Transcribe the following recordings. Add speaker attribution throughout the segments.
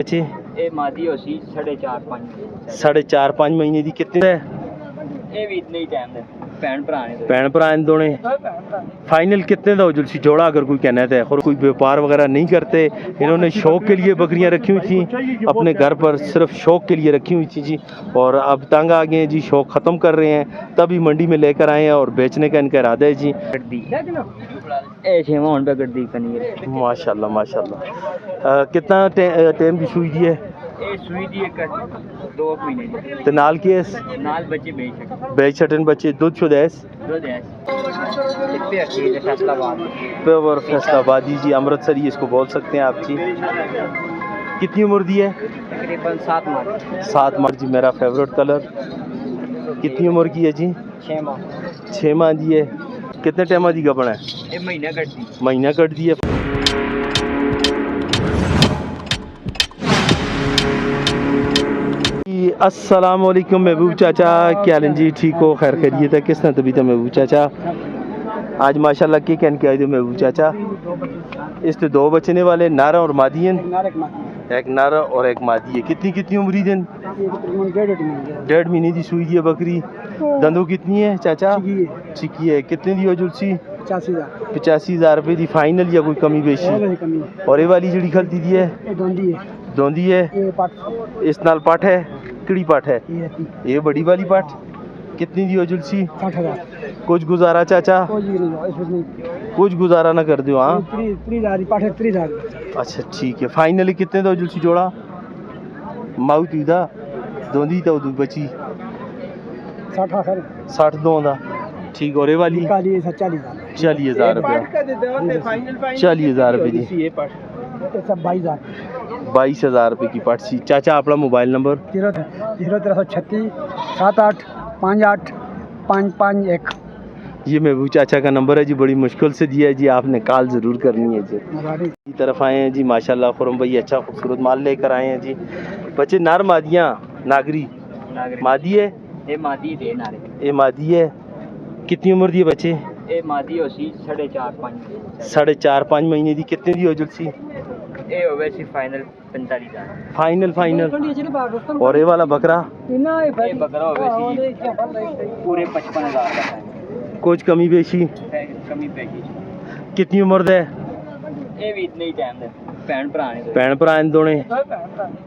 Speaker 1: बच्चे
Speaker 2: ਇਹ ਮਾਦੀ ਹੋਸੀ 4.5
Speaker 1: 4.5 महीने की कितने है?
Speaker 2: ਇਹ ਵੀ ਇਤਨੇ ਹੀ ਟਾਈਮ ਦੇ ਭੈਣ ਭਰਾ ਨੇ
Speaker 1: भैन भरा दोने फाइनल कितने का जुलसी जोड़ा अगर कोई कहना है और कोई व्यापार वगैरह नहीं करते, इन्होंने शौक के लिए बकरियां रखी हुई थी अपने घर पर, सिर्फ शौक के लिए रखी हुई थी जी। और अब तंग आ गए हैं जी, शौक ख़त्म कर रहे हैं, तभी मंडी में लेकर आए हैं और बेचने का इनका इरादा है जी।
Speaker 2: ਇਹ ਛੇਵਾਂ ਹੁਣ पे गड्डी पनीर
Speaker 1: माशाल्लाह माशाल्लाह। कितना टाइम की सुई दी है?
Speaker 2: ਇਹ ਸੂਈ ਦੀ ਇੱਕ 2 महीने ਦੀ
Speaker 1: तो नाल की है
Speaker 2: ਨਾਲ ਬੱਚੇ ਵੇਚ ਸਕਦੇ
Speaker 1: बेच छटन बच्चे दूध शुदा है
Speaker 2: ਦੁੱਧ ਹੈ ਇੱਥੇ ਅੱਛੀ ਹੈ ਫੈਸਲਾਬਾਦ
Speaker 1: प्योर फैसलाबादी जी, अमृतसरी इसको बोल सकते हैं आप जी। कितनी उम्र दी है?
Speaker 2: तकरीबन 7 माह
Speaker 1: 7 माह जी, मेरा फेवरेट कलर। कितनी उम्र की है जी?
Speaker 2: 6 माह
Speaker 1: 6 माह दी है। कितने टाइम दी गबन है?
Speaker 2: ਇਹ ਮਹੀਨਾ ਕੱਢਦੀ
Speaker 1: महीना कट दी है। अस्सलाम वालेकुम महबूब चाचा, क्या हाल है जी? ठीक हो? खैर खैरियत है? किस तरह तबीयत है महबूब चाचा? आज माशाल्लाह के कहन के आए थे महबूब चाचा? इससे 2 बचने वाले, नारा और मादियन, एक नारा और एक मादी है। कितनी कितनी उम्री दिन? 1.5 महीने की सुई दी है बकरी। दंदों कितनी है चाचा? चिकी है। कितने दी हो जुलसी? 85,000 रुपये दी फाइनल या कोई कमी बेशी? और ये वाली जड़ी खलती दी है? दोंदी है। इस नाल पाठ है, किड़ी पाठ है? ये बड़ी वाली पाठ। कितनी दी हो जुलसी?
Speaker 3: 60,000।
Speaker 1: कुछ गुजारा चाचा? कुछ गुजारा ना कर दो। हाँ अच्छा ठीक है। फाइनली कितने दो जुलसी जोड़ा? माउथ दा दोंदी तो बची 60 दो दा ठीक। और ये वाली 40,000 रुपये 40,000 रुपये जी। 22,000 रुपये की पाठ सी। चाचा अपना मोबाइल नंबर?
Speaker 3: 0336 78 58 551।
Speaker 1: ये महबूब चाचा का नंबर है जी, बड़ी मुश्किल से दिया है जी, आपने कॉल ज़रूर करनी है जी। की तरफ आए हैं जी माशाल्लाह, खुरम भाई अच्छा खूबसूरत माल लेकर आए हैं जी। बच्चे नार मादियाँ नागरी मादी है?
Speaker 2: ਇਹ ਮਾਦੀ ਦੇ ਨਾਰੇ
Speaker 1: ये मादी है। कितनी उम्र दी है बच्चे?
Speaker 2: ਇਹ ਮਾਦੀ ਹੋਸੀ 4.5
Speaker 1: 4.5 महीने की। कितने दी हो जुलसी?
Speaker 2: ਇਹ ਹੋਵੇ ਸੀ ਫਾਈਨਲ 45,000
Speaker 1: फाइनल। और ये वाला बकरा?
Speaker 2: ਇਹ ਬੱਕਰਾ ਹੋਵੇ ਸੀ ਪੂਰੇ 55,000 ਦਾ ਹੈ।
Speaker 1: कुछ कमी बेशी?
Speaker 2: ਕਮੀ ਪੈ ਗਈ
Speaker 1: कितनी उम्र दे?
Speaker 2: ਇਹ ਵੀ ਇਤਨੇ ਹੀ ਟਾਈਮ ਦੇ ਭੈਣ ਭਰਾ ਨੇ
Speaker 1: भैन भरा दोने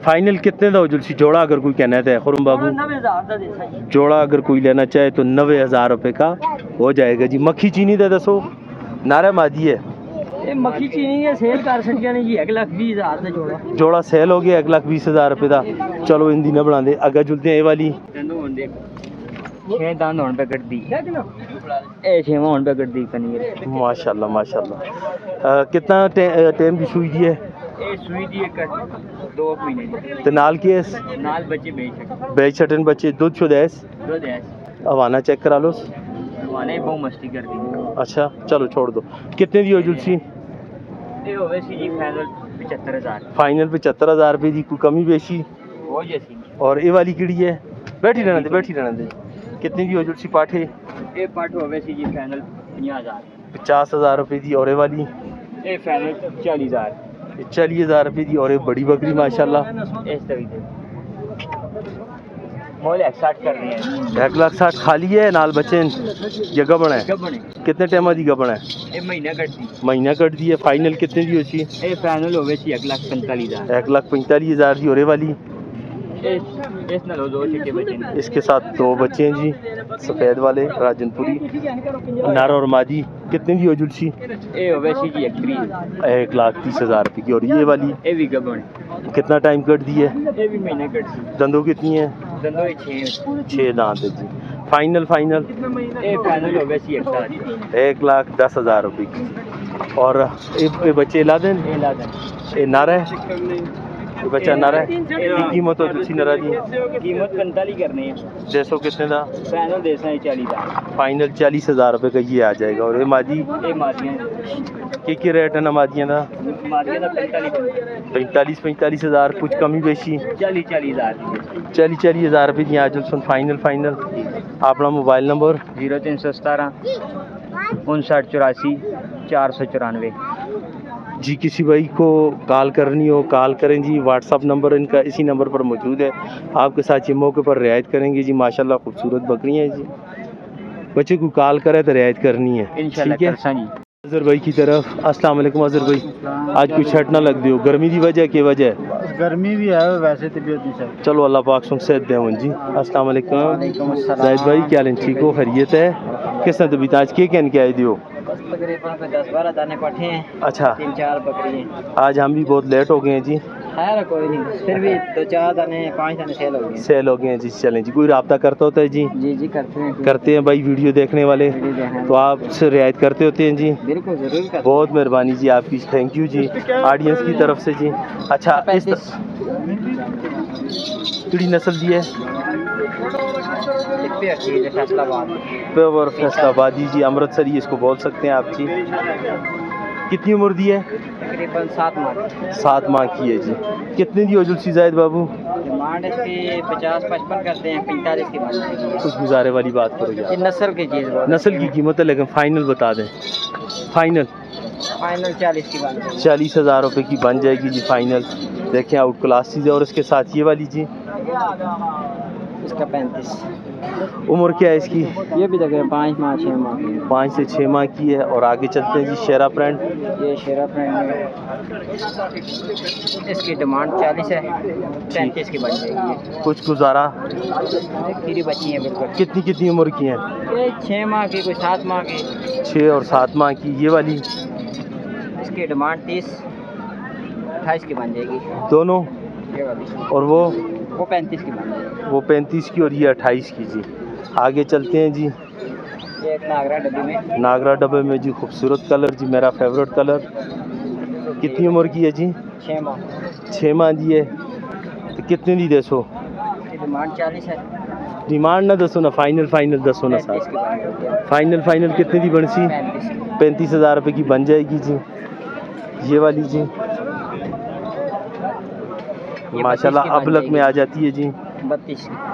Speaker 1: फाइनल कितने का हो जुलसी जोड़ा अगर कोई कहना है खुरम बाबू?
Speaker 2: 90,000 ਦਾ ਦੇਸਾ ਜੀ
Speaker 1: जोड़ा अगर कोई लेना चाहे तो 90,000 रुपये का हो जाएगा जी। मक्खी चीनी दे दसो, नारा मादी है।
Speaker 2: ਇਹ ਮੱਖੀ ਚੀਨੀ ਹੈ ਸੇਲ ਕਰ ਸਕਦੀਆਂ ਨੇ ਜੀ 1,20,000 ਦਾ ਜੋੜਾ
Speaker 1: जोड़ा सेल हो गया 1,20,000 रुपये का। चलो हिंदी ना बना दे। अगर जुलते हैं ये वाली?
Speaker 2: ਤੈਨੂੰ ਹੁੰਦੇ 6 ਦੰਦ ਹੁਣ ਪੇ ਗੱਡੀ ਇਹ ਛੇਵਾਂ ਹੁਣ ਪੇ ਗੱਡੀ ਪਨੀਰ
Speaker 1: माशाल्लाह माशाल्लाह। कितना टाइम की सुई दी है?
Speaker 2: ਇਹ ਸੂਈ ਦੀ ਇੱਕ 2 ਮਹੀਨੇ ਦੀ
Speaker 1: तो नाल की है
Speaker 2: ਨਾਲ ਬੱਚੇ ਵੇਚ ਸਕਦੇ
Speaker 1: बेच छटन बच्चे दूध शुदा है।
Speaker 2: ਦੁੱਧ ਹੈ
Speaker 1: हवाना चेक करा लो।
Speaker 2: ਵਾਲੇ ਬਹੁਤ ਮਸਤੀ ਕਰਦੀ
Speaker 1: अच्छा चलो छोड़ दो। कितने दी हो जुलसी?
Speaker 2: ਇਹ ਹੋਵੇ ਸੀ ਜੀ ਫਾਈਨਲ 75,000
Speaker 1: फाइनल 75,000 रुपये की। कोई कमी बेशी?
Speaker 2: ਹੋ ਜੈਸੀ
Speaker 1: और ये वाली किड़ी है? बैठी रहने दे बैठी रहने दे। कितनी की हो जुलसी पाठे?
Speaker 2: ਇਹ ਪੱਟ ਹੋਵੇ ਸੀ ਜੀ ਫਾਈਨਲ 50,000
Speaker 1: 50,000 रुपये की। और ये वाली?
Speaker 2: ਇਹ ਫਾਈਨਲ 40,000
Speaker 1: 40,000 रुपये की। और ये बड़ी बकरी माशाल्लाह
Speaker 2: ਇਸ ਤਰੀਕੇ मोल 60 कर रहे हैं
Speaker 1: 1,60,000 खाली है। नाल बच्चे जगह बना है।
Speaker 2: कब बने
Speaker 1: कितने टाइम की गबन है?
Speaker 2: ये महीना कट दी
Speaker 1: महीना कट दी है। फाइनल कितने की होची?
Speaker 2: ये फाइनल हो गई 1,45,000
Speaker 1: 1,45,000 की। और ये वाली?
Speaker 2: इस नाल दो चिट्टे बचे ने
Speaker 1: इसके साथ 2 बच्चे हैं जी, सफ़ेद वाले राजनपुरी, नारा और मादी। कितने की हो जुलसी?
Speaker 2: ये हो गई जी
Speaker 1: 1,30,000 रुपये की। और ये वाली?
Speaker 2: ये भी गबन
Speaker 1: कितना टाइम कट दी है?
Speaker 2: ये भी महीना कट दी
Speaker 1: दंदों कितनी है?
Speaker 2: दंदो 6
Speaker 1: दांत है जी। फाइनल
Speaker 2: ये फाइनल हो गई
Speaker 1: 1,10,000 रुपये की। और ये बच्चे ला दें? ये नारा है? ये बच्चा नारा है? कीमत हो जुलसी नारा की?
Speaker 2: कीमत 45 करने हैं।
Speaker 1: जैसो कितने का?
Speaker 2: फाइनल देसा है 40,000
Speaker 1: फाइनल 40,000 रुपये का ये आ जाएगा। और ये मादी?
Speaker 2: ये मादियां
Speaker 1: की रेट है ना मादियाँ का?
Speaker 2: मादियां का
Speaker 1: 45,000। कुछ कमी बेशी?
Speaker 2: 40,000
Speaker 1: 40,000 रुपये की। आज सुन फाइनल। अपना मोबाइल नंबर?
Speaker 2: 0317 59 84 494।
Speaker 1: जी किसी भाई को कॉल करनी हो कॉल करें जी। व्हाट्सअप नंबर इनका इसी नंबर पर मौजूद है। आपके साथ ये मौके पर रियायत करेंगे जी। माशाल्लाह खूबसूरत बकरियाँ हैं जी। बच्चे को कॉल करे तो रियायत करनी है, ठीक है। अजहर भाई की तरफ अस्सलाम वालेकुम। अजहर भाई आज कोई छट ना लग दियो, गर्मी की वजह के वजह
Speaker 3: गर्मी भी है वैसे तबीयत नहीं सही।
Speaker 1: चलो अल्लाह पाक सुन सेहत देवन जी। अस्सलाम वालेकुम जाहिद भाई, क्या हाल ठीक हो, खैरियत है? किस तरह तबीयत आज के कहन के आए दियो?
Speaker 2: तकरीबन 10-12 दाने पट्टे हैं,
Speaker 1: अच्छा
Speaker 2: 3-4 बकरी हैं।
Speaker 1: आज हम भी बहुत लेट हो गए हैं जी।
Speaker 2: खैर कोई नहीं, फिर भी 2-4 दाने 5 दाने सेल हो गए।
Speaker 1: सेल हो गए हैं जी। चलें जी, कोई रब्ता करता होता है जी?
Speaker 2: जी
Speaker 1: करते हैं भाई, वीडियो देखने वाले
Speaker 2: वीडियो देखने
Speaker 1: तो आपसे रियायत करते होते हैं जी।
Speaker 2: बिल्कुल जरूर करते
Speaker 1: बहुत मेहरबानी जी आपकी, थैंक यू जी ऑडियंस की तरफ से जी। अच्छा इस किड़ी नस्ल दी है? प्योर फैसलाबादी जी, अमृतसरी इसको बोल सकते हैं आप जी। कितनी उम्र दी है?
Speaker 2: तकरीबन 7 माह।
Speaker 1: 7 माह की है जी। कितने दी हो सी जायद बाबू?
Speaker 2: डिमांड इसकी 50-55 करते हैं, 45 की बात।
Speaker 1: कुछ गुजारे वाली बात करो
Speaker 2: ये
Speaker 1: यार।
Speaker 2: नस्ल की चीज़,
Speaker 1: नस्ल की कीमत है लेकिन फाइनल बता दें। फाइनल
Speaker 2: 40 की बात।
Speaker 1: 40,000 रुपये की बन जाएगी जी फाइनल। देखें आउट क्लास चीज़ है। और इसके साथ ये वाली जी
Speaker 2: इसका 35।
Speaker 1: उम्र क्या है इसकी?
Speaker 2: ये भी तकरीबन 5 माह 6 माह।
Speaker 1: 5 से 6 माह की है। और आगे चलते हैं जी शेरा ब्रांड।
Speaker 2: ये शेरा ब्रांड है, इसकी डिमांड 40 है, 35 की बन जाएगी।
Speaker 1: कुछ गुजारा?
Speaker 2: खीरी बच्ची है बिल्कुल।
Speaker 1: कितनी कितनी उम्र की हैं?
Speaker 2: ये 6 माह की, कोई 7 माह की।
Speaker 1: 6 और 7 माह की। ये वाली
Speaker 2: इसकी डिमांड 30-28 की बन जाएगी
Speaker 1: दोनों।
Speaker 2: ये वाली।
Speaker 1: और वो
Speaker 2: 35 की बन जाएगी।
Speaker 1: वो 35 की और ये 28 की जी। आगे चलते हैं जी।
Speaker 2: ये एक नागरा डब्बी में।
Speaker 1: नागरा डब्बे में जी, खूबसूरत कलर जी, मेरा फेवरेट कलर। कितनी उम्र की है जी?
Speaker 2: 6 माह।
Speaker 1: 6 माह दी है। तो कितने दी दसो?
Speaker 2: डिमांड 40 है।
Speaker 1: डिमांड ना दसो ना, फाइनल फाइनल दसो ना
Speaker 2: 35
Speaker 1: साथ।
Speaker 2: की बन जाएगी।
Speaker 1: फाइनल फाइनल कितने दी बनसी? 35,000 रुपये की बन जाएगी जी। ये वाली जी माशाल्लाह अबलक में आ जाती है जी।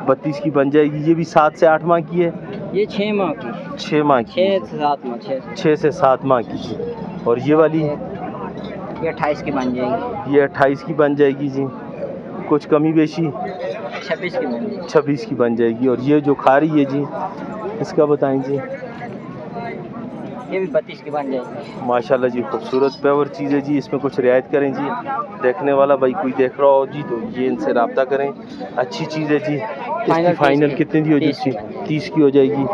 Speaker 1: 32 की बन जाएगी। ये भी 7 से 8 माह की है।
Speaker 2: ये 6 माह की।
Speaker 1: 6 माह की।
Speaker 2: 6 से 7 माह।
Speaker 1: 6 से 7 माह की जी। और ये वाली
Speaker 2: ये 28 की बन जाएगी।
Speaker 1: ये 28 की बन जाएगी जी। कुछ कमी बेशी?
Speaker 2: 26 की बन जाएगी।
Speaker 1: 26 की बन जाएगी। और ये जो खा रही है जी इसका बताएं जी?
Speaker 2: ये भी 32 की बन जाएगी।
Speaker 1: माशाल्लाह जी, खूबसूरत प्योर चीज़ है जी। इसमें कुछ रियायत करें जी। देखने वाला भाई कोई देख रहा हो जी तो ये इनसे रब्ता करें, अच्छी चीज़ है जी। इसकी फाइनल कितने दी हो जी? 30 की हो जाएगी।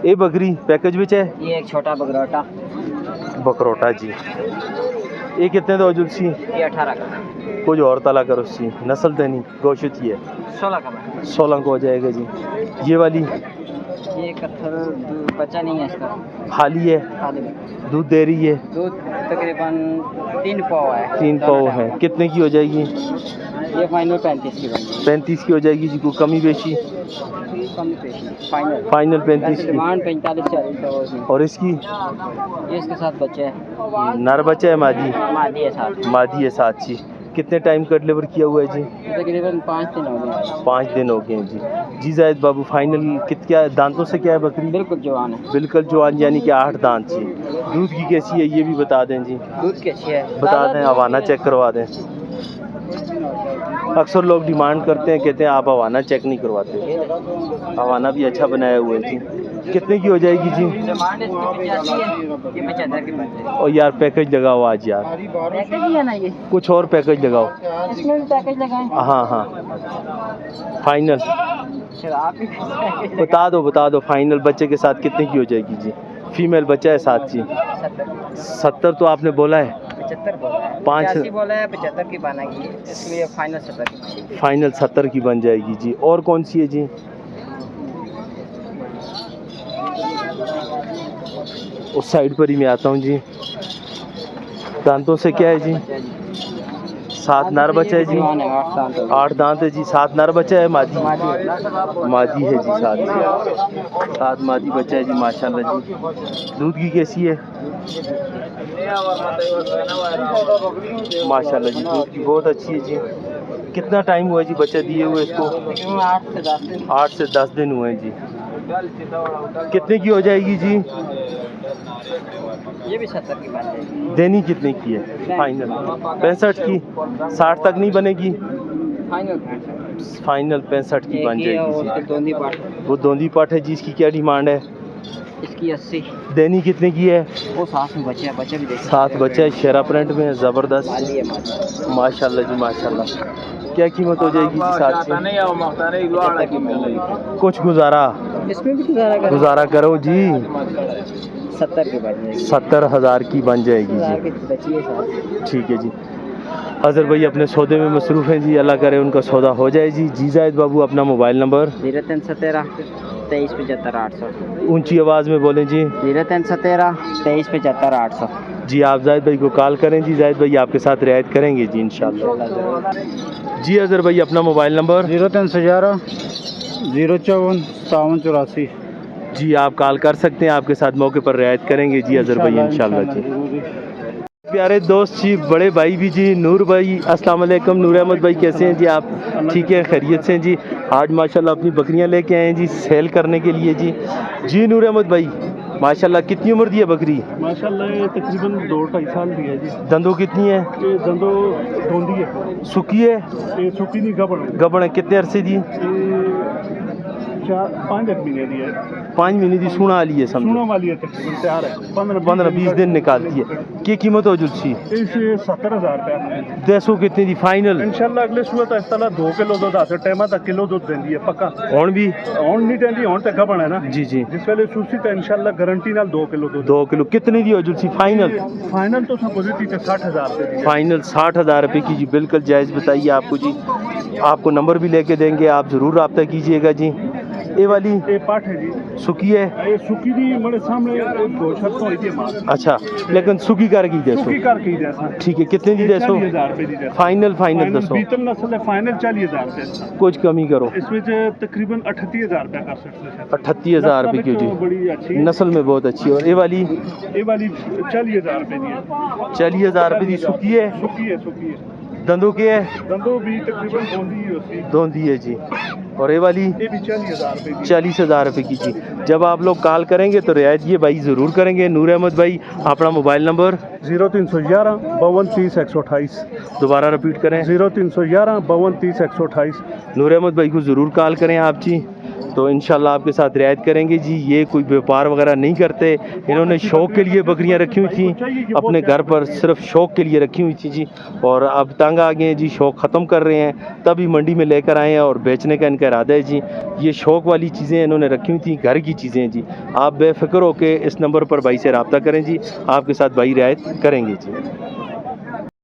Speaker 1: ये बकरी पैकेज विच है?
Speaker 2: ये एक छोटा बकरोटा।
Speaker 1: बकरोटा जी। ये कितने दो जुलसी?
Speaker 2: ये 18 का।
Speaker 1: कुछ और तला करो सी नस्ल देनी गोशत ही है।
Speaker 2: 16 का बन।
Speaker 1: 16 को हो जाएगा जी। ये वाली
Speaker 2: ये कत्थर बच्चा नहीं है इसका,
Speaker 1: खाली है,
Speaker 2: खाली
Speaker 1: दूध दे रही है?
Speaker 2: दूध तकरीबन 3 पाव है।
Speaker 1: 3 पाव है। कितने की हो जाएगी?
Speaker 2: ये फाइनल 35 की बन जाएगी।
Speaker 1: 35 की हो जाएगी जी। कोई कमी बेशी?
Speaker 2: कम पेशी फाइनल।
Speaker 1: फाइनल 35 की।
Speaker 2: डिमांड 45-40 का।
Speaker 1: और इसकी
Speaker 2: ये इसके साथ बच्चे है।
Speaker 1: नर बच्चा है मादी?
Speaker 2: मादी है साथ।
Speaker 1: मादी है साथ जी। कितने टाइम का डिलीवर किया हुआ है जी?
Speaker 2: तकरीबन 5 दिन हो गए।
Speaker 1: 5 दिन हो गए हैं जी। जी जायद बाबू फाइनल क्या दांतों से क्या है बकरी?
Speaker 2: बिल्कुल जवान है।
Speaker 1: बिल्कुल जवान यानी कि 8 दांत जी। दूध की कैसी है ये भी बता दें जी?
Speaker 2: दूध की अच्छी है।
Speaker 1: बता दें, हवाना चेक करवा दें। अक्सर लोग डिमांड करते हैं, कहते हैं आप हवाना चेक नहीं करवाते। हवाना भी अच्छा बनाया हुआ है जी। कितने की हो जाएगी जी?
Speaker 2: डिमांड इसकी 85 है, ये 75 की बन जाएगी।
Speaker 1: और यार पैकेज लगाओ आज यार,
Speaker 2: पैकेज ही है ना ये,
Speaker 1: कुछ और पैकेज लगाओ।
Speaker 2: इसमें भी पैकेज लगाएं।
Speaker 1: हाँ हाँ फाइनल
Speaker 2: चलो आप ही पैकेज
Speaker 1: बता दो फाइनल बच्चे के साथ कितने की हो जाएगी जी? फीमेल बच्चा है साथ जी। 70 तो आपने बोला है।
Speaker 2: 75 बोला है।
Speaker 1: 85
Speaker 2: बोला है, 75 की बनेगी, इसलिए फाइनल 70 की।
Speaker 1: फाइनल 70 की बन जाएगी जी। और कौन सी है जी? उस साइड पर ही मैं आता हूँ जी। दांतों से क्या है जी? 7 नर बच्चा है जी। 8 दांत है जी। 7 नर बच्चा है, मादी मादी है जी। 7 मादी बच्चा है जी माशाल्लाह जी। दूध की कैसी है? माशाल्लाह जी, दूध की बहुत अच्छी है जी। कितना टाइम हुआ जी बच्चा दिए हुए इसको? 8 से 10 दिन हुए हैं जी। कितने की हो जाएगी जी?
Speaker 2: ये भी 70 की बन जाएगी।
Speaker 1: देनी कितने की है फाइनल? 65 की, 60 तक नहीं बनेगी?
Speaker 2: फाइनल
Speaker 1: फाइनल 65 की बन जाएगी जी।
Speaker 2: दोंदी पाट
Speaker 1: वो दोंदी पाट है जी, इसकी क्या डिमांड है?
Speaker 2: इसकी 80।
Speaker 1: देनी कितने की है?
Speaker 2: वो साथ में बच्चे हैं, बच्चे भी देखिए।
Speaker 1: 7 बच्चा है, शेरा प्रिंट में है, ज़बरदस्त
Speaker 2: खाली है माशाल्लाह।
Speaker 1: माशाल्लाह जी माशाल्लाह। क्या कीमत हो जाएगी जी? 7 से कुछ गुजारा
Speaker 2: इसमें भी
Speaker 1: गुजारा करो जी।
Speaker 2: 70 की बन जाएगी।
Speaker 1: 70,000 की बन जाएगी
Speaker 2: 1000
Speaker 1: जी।
Speaker 2: की बची है साथ।
Speaker 1: ठीक है जी। अजहर भाई अपने सौदे में मसरूफ़ हैं जी, अल्लाह करे उनका सौदा हो जाए जी। जी जायद बाबू अपना मोबाइल नंबर
Speaker 2: 0317 2375 800।
Speaker 1: ऊंची आवाज़ में बोलें जी।
Speaker 2: 0317 2375 800।
Speaker 1: जी आप जायद भाई को कॉल करें जी, जायद भाई आपके साथ रियायत करेंगे जी इंशाल्लाह। जी अजहर भाई अपना मोबाइल नंबर
Speaker 3: 0311 054 5784।
Speaker 1: जी आप कॉल कर सकते हैं, आपके साथ मौके पर रियायत करेंगे जी अजहर भाई इंशाल्लाह जी। प्यारे दोस्त जी, बड़े भाई भी जी, नूर भाई अस्सलाम वालेकुम। नूर अहमद भाई कैसे हैं जी आप? ठीक है, खैरियत से हैं जी। आज माशाल्लाह अपनी बकरियां लेके आए हैं जी सेल करने के लिए जी। जी नूर अहमद भाई माशाल्लाह कितनी उम्र दी है बकरी?
Speaker 3: माशाल्लाह ये तकरीबन 2-2.5 साल की है जी।
Speaker 1: दंदों कितनी है?
Speaker 3: ये दंदो धोंदी है,
Speaker 1: सुखी है?
Speaker 3: ये सुखी नहीं गबड़ है।
Speaker 1: गबड़ है? कितने अरसे दी?
Speaker 3: ये 4-5 महीने दी है।
Speaker 1: 5 महीने दी सुना वाली है
Speaker 3: सुना
Speaker 1: समझो।
Speaker 3: वाली है, तकरीबन तैयार है।
Speaker 1: 15-20 दिन निकालती है। क्या कीमत हो जुलसी?
Speaker 3: इसे 70,000 रुपया।
Speaker 1: दसो कितनी दी फाइनल?
Speaker 3: इंशाल्लाह अगले सुबह तक इस तरह 2 किलो दूध आते टाइम तक किलो दूध देंदी है पक्का।
Speaker 1: हुण भी?
Speaker 3: ਹੁਣ नहीं देंदी, ਹੁਣ तक गबड़ है ना
Speaker 1: जी जी।
Speaker 3: जिस वेले सूसी तो इंशाल्लाह गारंटी नाल 2 किलो दूध।
Speaker 1: 2 किलो कितनी दी हो जुलसी फाइनल?
Speaker 3: फाइनल तो सब दी थी 60,000 रुपये दी।
Speaker 1: फाइनल 60,000 रुपये की जी, बिल्कुल जायज़ बताइए आपको जी। आपको नंबर भी लेके देंगे, आप ज़रूर रब्ता कीजिएगा जी। ये वाली
Speaker 3: ये पाठ है जी,
Speaker 1: सुखी है?
Speaker 3: ये सुखी दी मेरे सामने 2 शर्त हुई थी मां।
Speaker 1: अच्छा, लेकिन सुखी कर की दसो।
Speaker 3: सुखी कर की जैसा
Speaker 1: ठीक है, कितने दी दसो?
Speaker 3: 40,000 रुपये दी जैसा।
Speaker 1: फाइनल फाइनल दसो,
Speaker 3: बीतल नस्ल है, फाइनल 40,000 रुपये।
Speaker 1: कुछ कमी करो।
Speaker 3: इसमें जो तकरीबन 38,000 रुपये कर सकते हैं।
Speaker 1: 38,000 रुपये की
Speaker 3: बड़ी
Speaker 1: जी,
Speaker 3: अच्छी है।
Speaker 1: नस्ल में बहुत अच्छी है। और ये वाली?
Speaker 3: ये वाली 40,000 रुपये दी है।
Speaker 1: 40,000 रुपये की सुखी है?
Speaker 3: सुखी है, सुखी है।
Speaker 1: दंदों के है?
Speaker 3: दंदो भी तकरीबन धोंदी है उसकी।
Speaker 1: धोंदी है जी। और ये वाली?
Speaker 3: ये भी 40,000 रुपये की।
Speaker 1: 40,000 रुपये की जी। जब आप लोग कॉल करेंगे तो रियायत ये भाई ज़रूर करेंगे। नूर अहमद भाई अपना मोबाइल नंबर
Speaker 3: 0311 52 30 128।
Speaker 1: दोबारा रिपीट करें।
Speaker 3: 0311 52 30 128।
Speaker 1: नूर अहमद भाई को ज़रूर कॉल करें आप जी, तो इंशाल्लाह आपके साथ रियायत करेंगे जी। ये कोई व्यापार वगैरह नहीं करते, इन्होंने शौक़ के लिए बकरियां रखी हुई थी अपने घर पर, सिर्फ शौक़ के लिए रखी हुई थी जी। और अब तंग आ गए हैं जी, शौक़ ख़त्म कर रहे हैं, तभी मंडी में लेकर आए हैं और बेचने का इनका इरादा है जी। ये शौक़ वाली चीज़ें इन्होंने रखी हुई थी, घर की चीज़ें हैं जी। आप बेफ़िक्र होकर इस नंबर पर भाई से रब्ता करें जी, आपके साथ भाई रियायत करेंगे जी।